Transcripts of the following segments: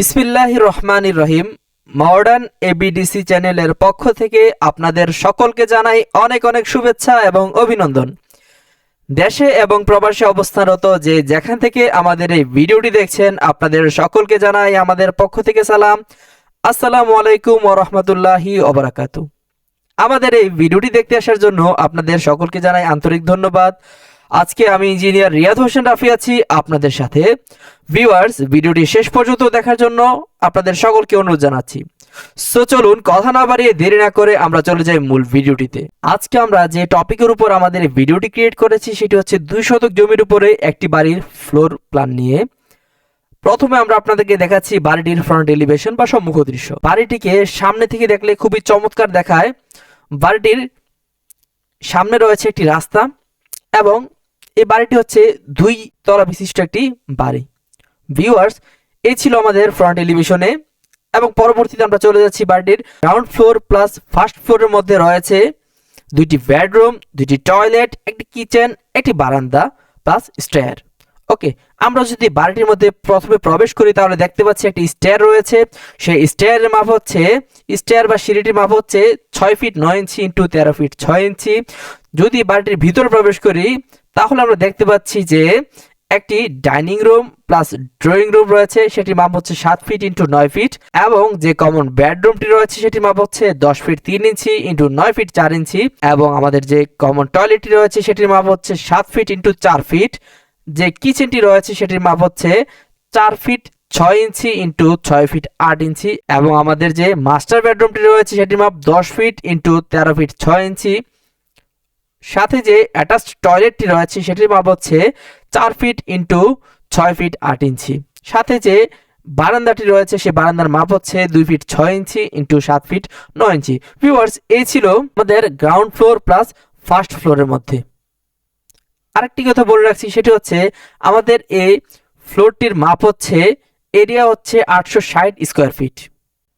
বিসমিল্লাহির রহমানির রহিম। মডার্ন এবিডিসি চ্যানেলের পক্ষ থেকে আপনাদের সকলকে জানাই অনেক অনেক শুভেচ্ছা এবং অভিনন্দন। দেশে এবং প্রবাসে অবস্থানরত যে যেখান থেকে আমাদের এই ভিডিওটি দেখছেন আপনাদের সকলকে জানাই আমাদের পক্ষ থেকে সালাম। আসসালামু আলাইকুম ওয়া রাহমাতুল্লাহি ওয়া বারাকাতুহু। আমাদের এই ভিডিওটি দেখতে আসার জন্য আপনাদের সকলকে জানাই আন্তরিক ধন্যবাদ। আজকে আমি ইঞ্জিনিয়ার রিয়াদ হোসেন রাফি আছি আপনাদের সাথে। ভিউয়ার্স, ভিডিওটি শেষ পর্যন্ত দেখার জন্য আপনাদের সকলকে অনুরোধ জানাচ্ছি। সো চলুন কথা না বাড়িয়ে দেরি না করে আমরা চলে যাই মূল ভিডিওটিতে। আজকে আমরা যে টপিকের উপর আমাদের এই ভিডিওটি ক্রিয়েট করেছি সেটি হচ্ছে 2 শতক জমির উপরে একটি বাড়ির ফ্লোর প্ল্যান নিয়ে। প্রথমে আমরা আপনাদেরকে দেখাচ্ছি বাড়িটির ফ্রন্ট এলিভেশন বা সম্মুখ দৃশ্য। বাড়িটিকে সামনে থেকে দেখলে খুবই চমৎকার দেখায়। বাড়িটির সামনে রয়েছে একটি রাস্তা এবং এই বাড়িটি হচ্ছে 2 তলা বিশিষ্ট একটি বাড়ি। ভিউয়ার্স, এই ছিল আমাদের ফ্রন্ট এলিভেশনে এবং পরবর্তীতে আমরা চলে যাচ্ছি বাড়িটির গ্রাউন্ড ফ্লোর প্লাস ফার্স্ট ফ্লোরের মধ্যে রয়েছে 2টি বেডরুম, 2টি টয়লেট, একটি কিচেন, একটি বারান্দা প্লাস স্টেয়ার। ওকে, আমরা যদি বাড়িটির মধ্যে প্রথমে প্রবেশ করি তাহলে দেখতে পাচ্ছি একটি স্টেয়ার রয়েছে। সেই স্টেয়ারের মাপ হচ্ছে, স্টেয়ার বা সিঁড়িটির মাপ হচ্ছে 6 ফিট 9 ইঞ্চি ইন্টু 13 ফিট 6 ইঞ্চি। যদি বাড়িটির ভিতরে প্রবেশ করি তাহলে আমরা দেখতে পাচ্ছি যে একটি dining room plus drawing room রয়েছে, সেটির মাপ হচ্ছে 7 ফিট ইন্টু 9 ফিট এবং যে কমন বেডরুমটি রয়েছে সেটির মাপ হচ্ছে 10 ফিট 3 ইঞ্চি ইন্টু 9 ফিট 4 ইঞ্চি এবং আমাদের যে কমন টয়লেটটি রয়েছে সেটির মাপ হচ্ছে 7 ফিট ইন্টু 4 ফিট। যে কিচেনটি রয়েছে সেটির মাপ হচ্ছে 4 ফিট 6 ইঞ্চি ইন্টু 6 ফিট 8 ইঞ্চি এবং আমাদের যে মাস্টার বেডরুমটি রয়েছে সেটির মাপ 10 ফিট ইন্টু 13 ফিট 6 ইঞ্চি। সাথে যে অ্যাটাচড টয়লেটটি রয়েছে সেটির মাপ হচ্ছে 4 ফিট ইন্টু 6 ফিট 8 ইঞ্চি। সাথে যে বারান্দাটি রয়েছে সে বারান্দার মাপ হচ্ছে 2 ফিট 6 ইঞ্চি ইন্টু 7 ফিট 9 ইঞ্চি। ভিউয়ার্স, এই ছিল আমাদের গ্রাউন্ড ফ্লোর প্লাস ফার্স্ট ফ্লোরের মধ্যে। আরেকটি কথা বলে রাখছি, সেটি হচ্ছে আমাদের এই ফ্লোরটির মাপ হচ্ছে, এরিয়া হচ্ছে 860 স্কোয়ার ফিট।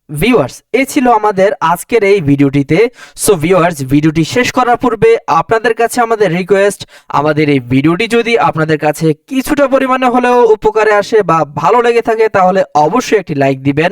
ভিউয়ার্স, এই ছিল আমাদের আজকের এই ভিডিওটিতে। সো ভিউয়ার্স, ভিডিওটি শেষ করার পূর্বে আপনাদের কাছে আমাদের রিকোয়েস্ট, আমাদের এই ভিডিওটি যদি আপনাদের কাছে কিছুটা পরিমাণে হলেও উপকারে আসে বা ভালো লেগে থাকে তাহলে অবশ্যই একটি লাইক দিবেন,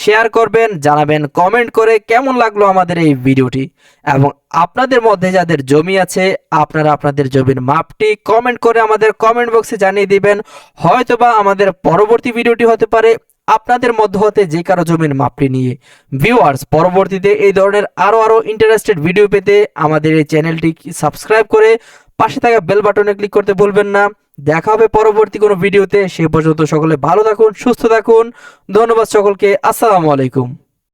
শেয়ার করবেন, জানাবেন কমেন্ট করে কেমন লাগলো আমাদের এই ভিডিওটি। এবং আপনাদের মধ্যে যাদের জমি আছে আপনারা আপনাদের জমির মাপটি কমেন্ট করে আমাদের কমেন্ট বক্সে জানিয়ে দিবেন। হয়তোবা আমাদের পরবর্তী ভিডিওটি হতে পারে আপনাদের মধ্যে হতে যে কারো জমির মাপটি নিয়ে। ভিউয়ার্স, পরবর্তীতে এই ধরনের আরো ইন্টারেস্টেড ভিডিও পেতে আমাদের এই চ্যানেলটি সাবস্ক্রাইব করে পাশে থাকা বেল বাটনে ক্লিক করতে ভুলবেন না। দেখা হবে পরবর্তী কোনো ভিডিওতে। সে পর্যন্ত সকলে ভালো থাকুন, সুস্থ থাকুন। ধন্যবাদ সকলকে। আসসালামু আলাইকুম।